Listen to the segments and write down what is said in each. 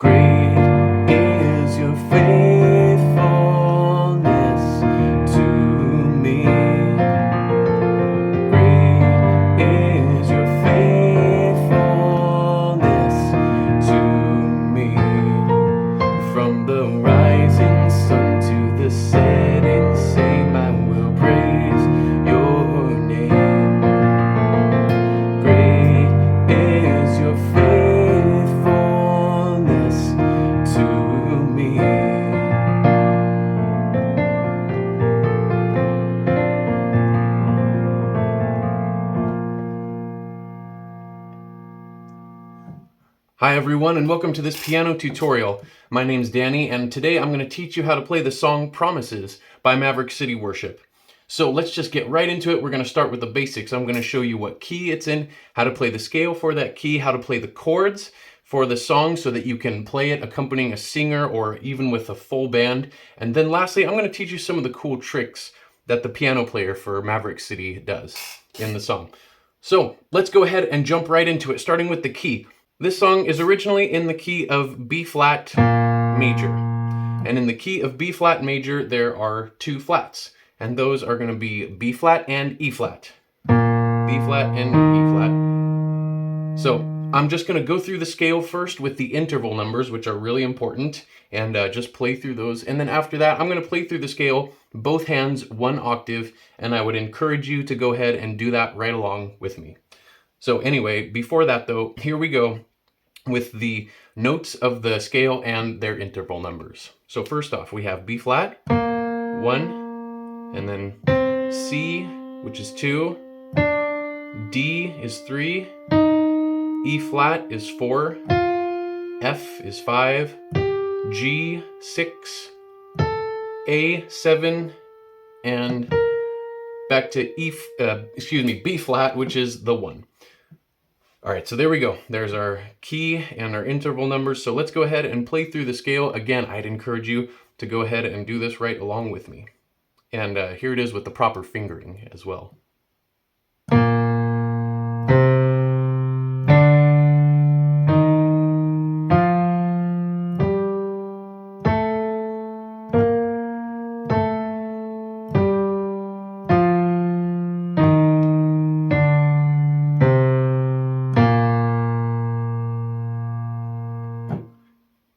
Great is your faithfulness to me. Great is your faithfulness to me. From the rising sun to the setting same, I will praise your name. Great is your faithfulness to me. Hi everyone, and welcome to this piano tutorial. My name's Danny, and today I'm going to teach you how to play the song Promises by Maverick City Worship. So let's just get right into it. We're going to start with the basics. I'm going to show you what key it's in, how to play the scale for that key, how to play the chords for the song so that you can play it accompanying a singer or even with a full band. And then lastly, I'm going to teach you some of the cool tricks that the piano player for Maverick City does in the song. So let's go ahead and jump right into it, starting with the key. This song is originally in the key of B flat major. And in the key of B flat major, there are two flats. And those are going to be B flat and E flat. B flat and E flat. So I'm just going to go through the scale first with the interval numbers, which are really important, and just play through those. And then after that, I'm going to play through the scale, both hands, one octave, and I would encourage you to go ahead and do that right along with me. So anyway, before that though, here we go with the notes of the scale and their interval numbers. So first off, we have B flat, 1, and then C, which is 2, D is 3, E flat is 4, F is 5, G 6, A 7, and back to B flat, which is the 1. All right, so there we go. There's our key and our interval numbers. So let's go ahead and play through the scale. Again, I'd encourage you to go ahead and do this right along with me. And here it is with the proper fingering as well.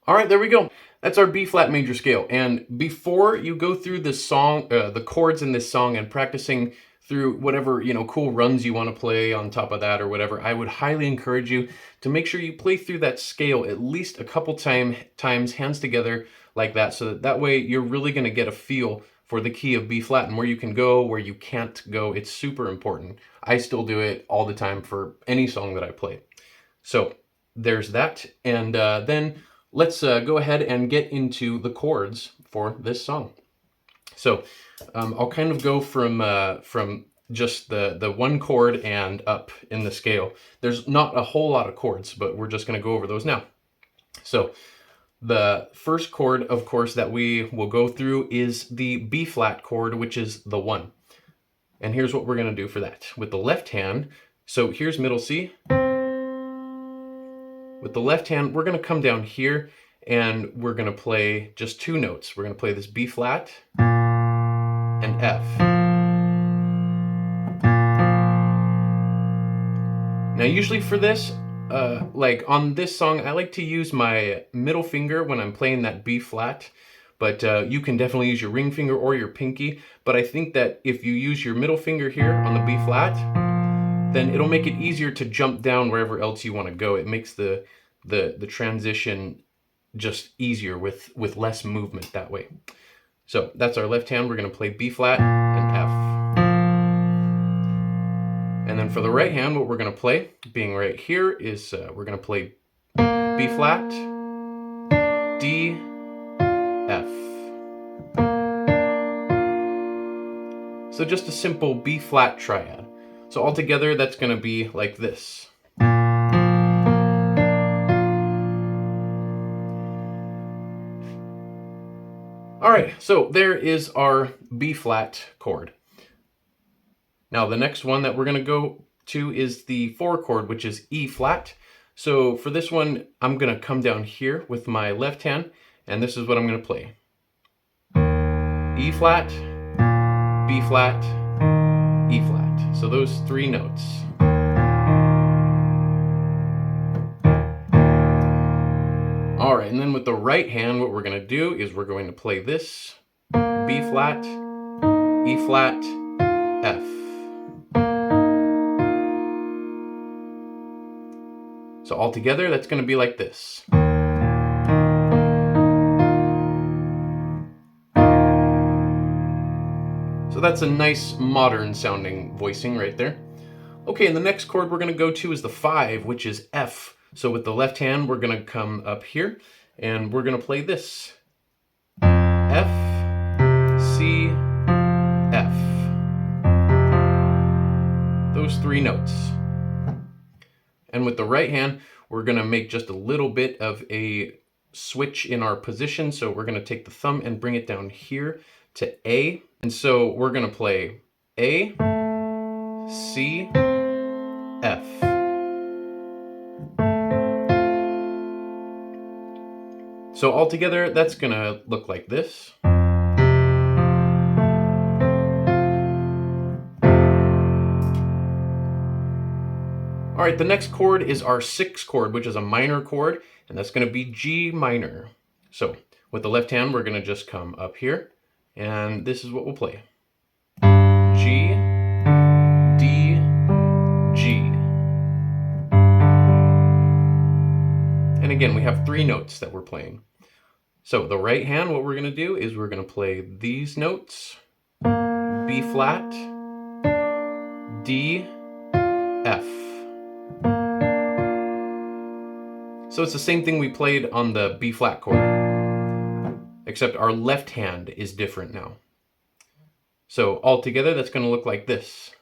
All right, there we go. That's our B flat major scale. And before you go through the song, the chords in this song and practicing through whatever, cool runs you want to play on top of that or whatever, I would highly encourage you to make sure you play through that scale at least a couple times, hands together like that, so that way you're really going to get a feel for the key of B flat and where you can go, where you can't go. It's super important. I still do it all the time for any song that I play. So there's that. And then let's go ahead and get into the chords for this song. So I'll kind of go from just the one chord and up in the scale. There's not a whole lot of chords, but we're just going to go over those now. So the first chord, of course, that we will go through is the B flat chord, which is the 1. And here's what we're going to do for that. With the left hand, so here's middle C. With the left hand, we're going to come down here and we're going to play just 2 notes. We're going to play this B flat and F. Now, usually for this, like on this song, I like to use my middle finger when I'm playing that B flat, but you can definitely use your ring finger or your pinky. But I think that if you use your middle finger here on the B flat, then it'll make it easier to jump down wherever else you want to go. It makes the transition just easier with less movement that way. So that's our left hand. We're going to play B flat and F. And then for the right hand, what we're going to play, being right here, is we're going to play B flat, D, F. So just a simple B flat triad. So altogether, that's going to be like this. All right, so there is our B flat chord. Now the next one that we're going to go to is the 4 chord, which is E flat. So for this one, I'm gonna come down here with my left hand, and this is what I'm gonna play. E flat, B flat, E flat. So those 3 notes. All right, and then with the right hand, what we're gonna do is we're going to play this, B flat, E flat, F. So all together, that's gonna be like this. So that's a nice modern sounding voicing right there. Okay, and the next chord we're gonna go to is the 5, which is F. So with the left hand, we're gonna come up here and we're gonna play this. F, C, F. Those 3 notes. And with the right hand, we're gonna make just a little bit of a switch in our position. So we're gonna take the thumb and bring it down here to A. And so we're gonna play A, C, F. So all together, that's gonna look like this. All right, the next chord is our 6th chord, which is a minor chord, and that's gonna be G minor. So with the left hand, we're gonna just come up here, and this is what we'll play. G, D, G. And again, we have 3 notes that we're playing. So the right hand, what we're gonna do is we're gonna play these notes, B flat, D, F. So it's the same thing we played on the B flat chord, except our left hand is different now. So all together, that's gonna look like this.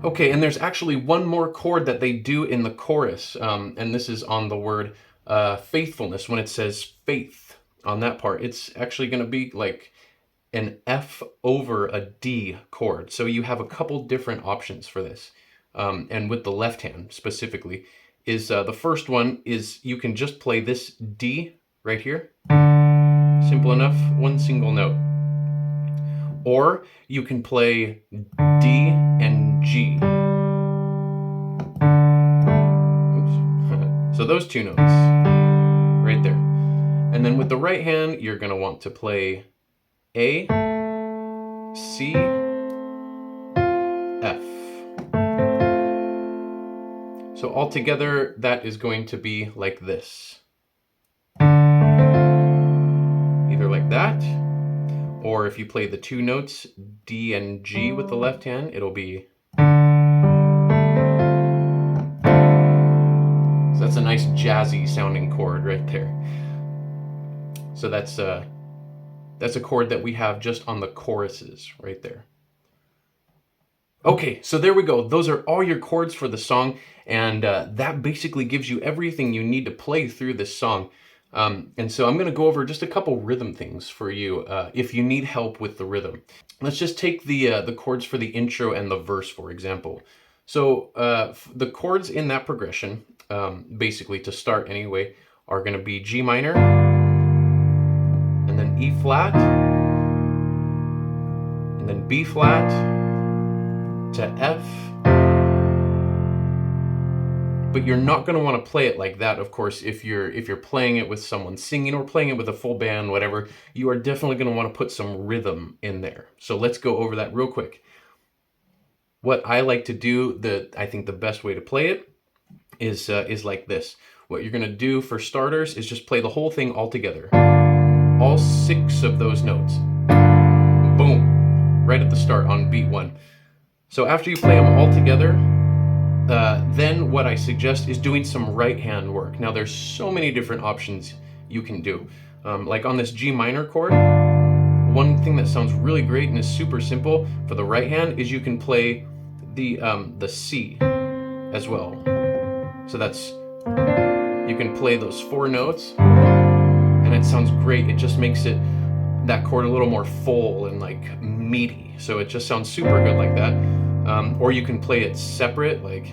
Okay, and there's actually one more chord that they do in the chorus, and this is on the word faithfulness. When it says faith on that part, it's actually gonna be like an F over a D chord. So you have a couple different options for this. And with the left hand specifically, is the first one is you can just play this D right here. Simple enough, one single note. Or you can play D and G. Oops. So those 2 notes right there. And then with the right hand, you're gonna want to play A, C, F. So all together, that is going to be like this. Either like that, or if you play the 2 notes, D and G with the left hand, it'll be. So that's a nice jazzy sounding chord right there. So that's a chord that we have just on the choruses right there. Okay, so there we go. Those are all your chords for the song, and that basically gives you everything you need to play through this song. And so I'm going to go over just a couple rhythm things for you if you need help with the rhythm. Let's just take the chords for the intro and the verse, for example. So the chords in that progression, basically to start anyway, are going to be G minor, and then E flat, and then B flat to F. But you're not going to want to play it like that, of course, if you're playing it with someone singing or playing it with a full band, whatever. You are definitely going to want to put some rhythm in there. So let's go over that real quick. What I like to do, I think the best way to play it is like this. What you're going to do for starters is just play the whole thing all together. All 6 of those notes. Boom. Right at the start on beat 1. So after you play them all together, then what I suggest is doing some right hand work. Now there's so many different options you can do. Like on this G minor chord, one thing that sounds really great and is super simple for the right hand is you can play the C as well. So that's, you can play those 4 notes and it sounds great. It just makes it that chord a little more full and like meaty. So it just sounds super good like that. Or you can play it separate, like.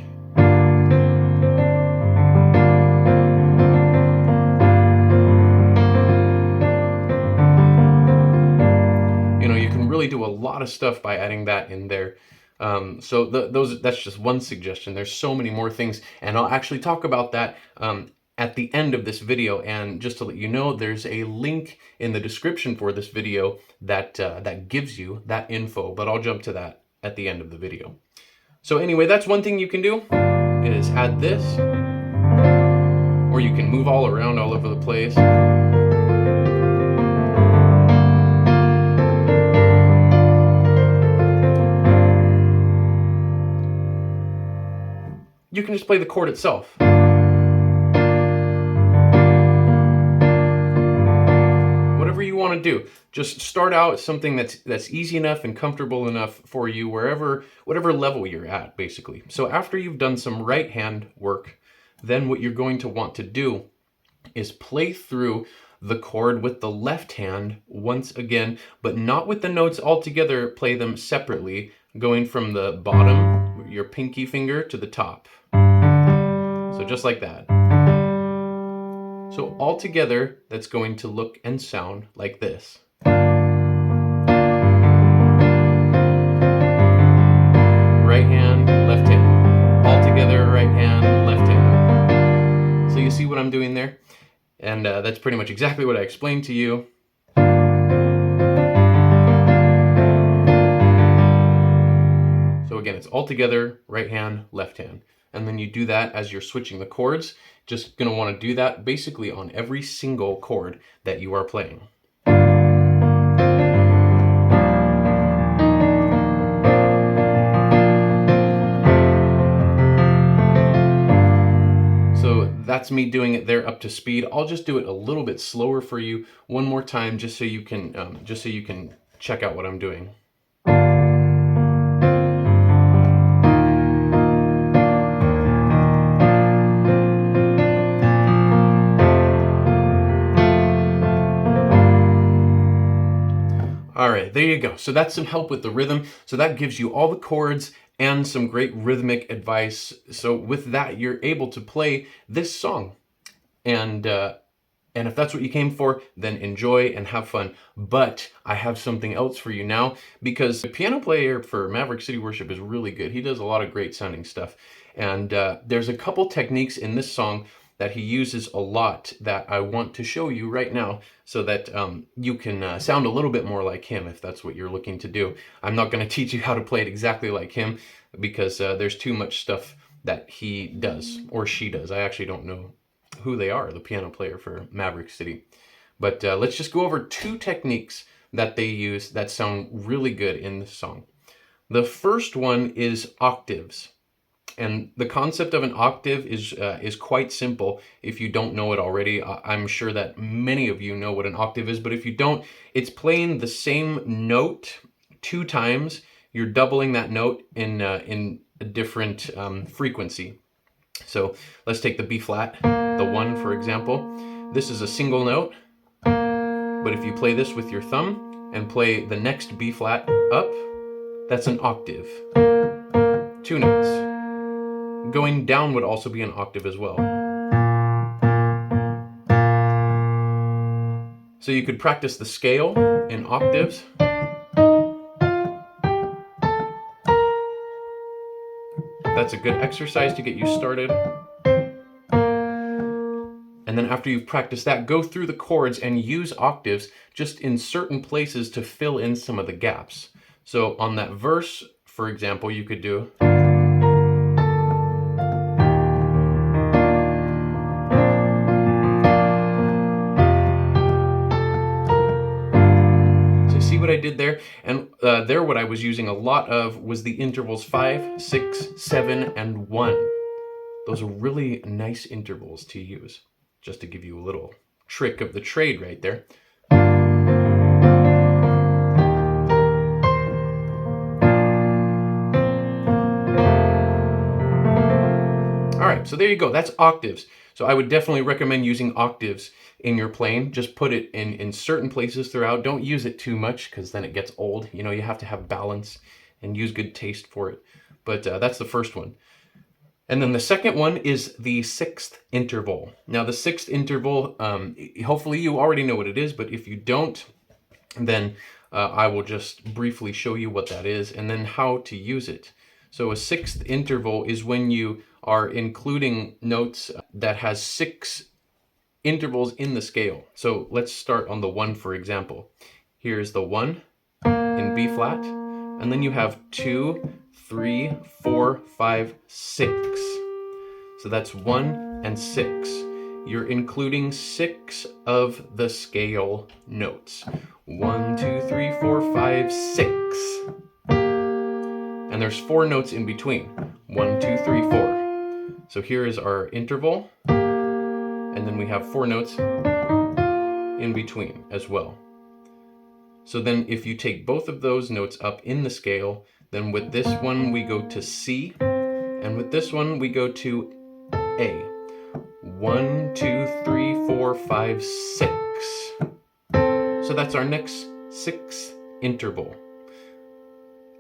You know, you can really do a lot of stuff by adding that in there. So that's just one suggestion. There's so many more things, and I'll actually talk about that at the end of this video. And just to let you know, there's a link in the description for this video that that gives you that info, but I'll jump to that at the end of the video. So anyway, that's one thing you can do, is add this, or you can move all around all over the place. You can just play the chord itself. Whatever you want to do. Just start out something that's easy enough and comfortable enough for you whatever level you're at, basically. So after you've done some right hand work, then what you're going to want to do is play through the chord with the left hand once again, but not with the notes all together. Play them separately, going from the bottom, your pinky finger, to the top. So just like that. So all together, that's going to look and sound like this. Right hand, left hand. All together, right hand, left hand. So you see what I'm doing there? And that's pretty much exactly what I explained to you. So again, it's all together, right hand, left hand. And then you do that as you're switching the chords. Just gonna wanna do that basically on every single chord that you are playing. So that's me doing it there up to speed. I'll just do it a little bit slower for you one more time, just so you can check out what I'm doing. All right, there you go. So that's some help with the rhythm. So that gives you all the chords and some great rhythmic advice. So with that, you're able to play this song. And if that's what you came for, then enjoy and have fun. But I have something else for you now, because the piano player for Maverick City Worship is really good. He does a lot of great sounding stuff. And there's a couple techniques in this song that he uses a lot that I want to show you right now, so that you can sound a little bit more like him, if that's what you're looking to do. I'm not going to teach you how to play it exactly like him, because there's too much stuff that he does, or she does. I actually don't know who they are, the piano player for Maverick City. But let's just go over two techniques that they use that sound really good in this song. The first one is octaves. And the concept of an octave is quite simple if you don't know it already. I'm sure that many of you know what an octave is, but if you don't, it's playing the same note two times. You're doubling that note in a different frequency. So let's take the B flat, the 1 for example. This is a single note, but if you play this with your thumb and play the next B flat up, that's an octave. Two notes. Going down would also be an octave as well. So you could practice the scale in octaves. That's a good exercise to get you started. And then after you've practiced that, go through the chords and use octaves just in certain places to fill in some of the gaps. So on that verse, for example, you could do... what I did there, and there what I was using a lot of was the intervals 5, 6, 7, and 1. Those are really nice intervals to use, just to give you a little trick of the trade right there. All right, so there you go, that's octaves. So I would definitely recommend using octaves in your playing. Just put it in certain places throughout. Don't use it too much because then it gets old. You know, you have to have balance and use good taste for it. But that's the first one. And then the second one is the sixth interval. Now the sixth interval, hopefully you already know what it is, but if you don't, then I will just briefly show you what that is and then how to use it. So a sixth interval is when you are including notes that has 6 intervals in the scale. So let's start on the 1, for example. Here's the 1 in B flat, and then you have 2, 3, 4, 5, 6. So that's 1 and 6. You're including 6 of the scale notes. 1, 2, 3, 4, 5, 6. And there's 4 notes in between. 1, 2, 3, 4. So here is our interval. And then we have 4 notes in between as well. So then if you take both of those notes up in the scale, then with this one we go to C, and with this one we go to A. 1, 2, 3, 4, 5, 6. So that's our next 6th interval.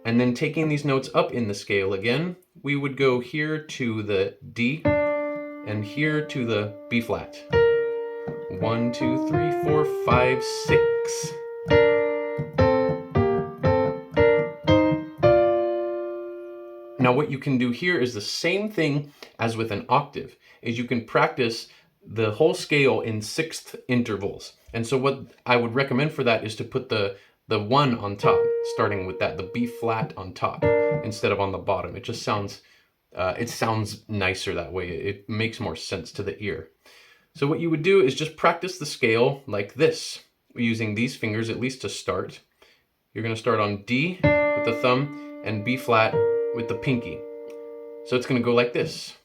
And then taking these notes up in the scale again, we would go here to the D and here to the B flat. 1, 2, 3, 4, 5, 6. Now what you can do here is the same thing as with an octave, is you can practice the whole scale in 6th intervals. And so what I would recommend for that is to put the 1 on top, starting with that, the B flat on top instead of on the bottom. It just sounds nicer that way. It makes more sense to the ear. So what you would do is just practice the scale like this, using these fingers at least to start. You're going to start on D with the thumb and B flat with the pinky. So it's going to go like this.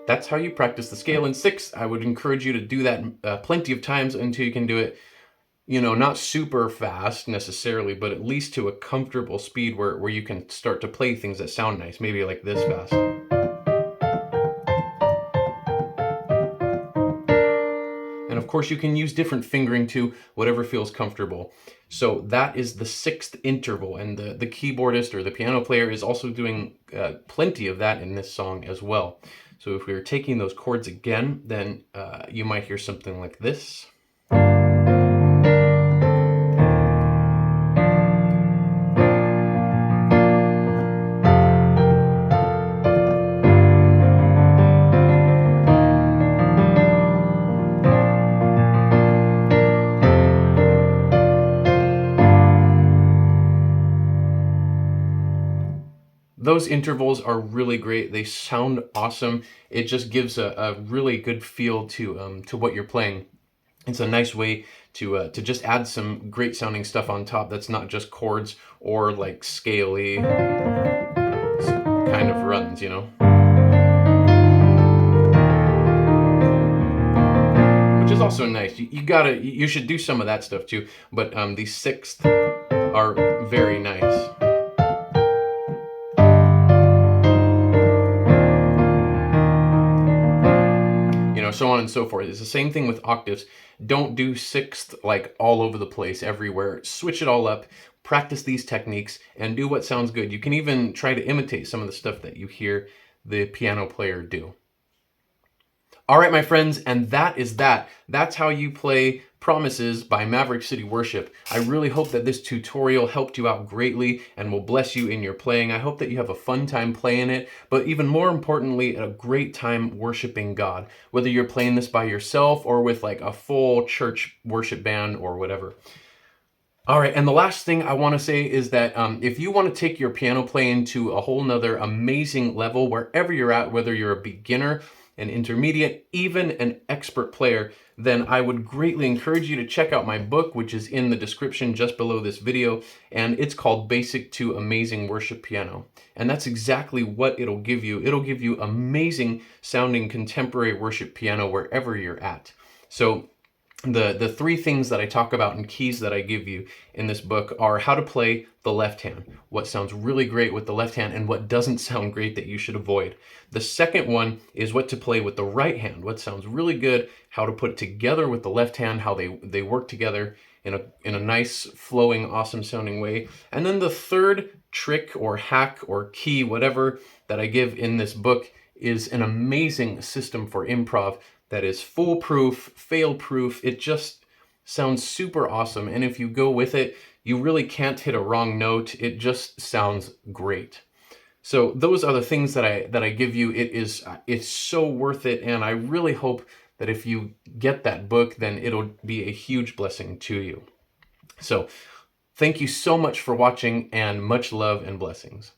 That's how you practice the scale in 6. I would encourage you to do that plenty of times until you can do it, you know, not super fast necessarily, but at least to a comfortable speed where you can start to play things that sound nice, maybe like this fast. And of course you can use different fingering too, whatever feels comfortable. So that is the 6th interval, and the keyboardist or the piano player is also doing plenty of that in this song as well. So if we were taking those chords again, then you might hear something like this. Those intervals are really great. They sound awesome. It just gives a really good feel to what you're playing. It's a nice way to just add some great sounding stuff on top that's not just chords or like scaly kind of runs, you know? Which is also nice. You should do some of that stuff too, but the 6th are very nice. So on and so forth. It's the same thing with octaves. Don't do 6th like all over the place everywhere. Switch it all up, practice these techniques, and do what sounds good. You can even try to imitate some of the stuff that you hear the piano player do. All right, my friends, and that is that. That's how you play Promises by Maverick City Worship. I really hope that this tutorial helped you out greatly and will bless you in your playing. I hope that you have a fun time playing it, but even more importantly, a great time worshiping God, whether you're playing this by yourself or with like a full church worship band or whatever. All right, and the last thing I want to say is that if you want to take your piano playing to a whole nother amazing level, wherever you're at, whether you're a beginner an intermediate, even an expert player, then I would greatly encourage you to check out my book, which is in the description just below this video, and it's called Basic to Amazing Worship Piano. And that's exactly what it'll give you. It'll give you amazing sounding contemporary worship piano wherever you're at. So the three things that I talk about and keys that I give you in this book are how to play the left hand, what sounds really great with the left hand and what doesn't sound great that you should avoid. The second one is what to play with the right hand, what sounds really good, how to put it together with the left hand, how they work together in a nice, flowing, awesome sounding way. And then the third trick or hack or key, whatever, that I give in this book is an amazing system for improv that is foolproof, fail-proof. It just sounds super awesome. And if you go with it, you really can't hit a wrong note. It just sounds great. So those are the things that I give you. It's so worth it. And I really hope that if you get that book, then it'll be a huge blessing to you. So thank you so much for watching, and much love and blessings.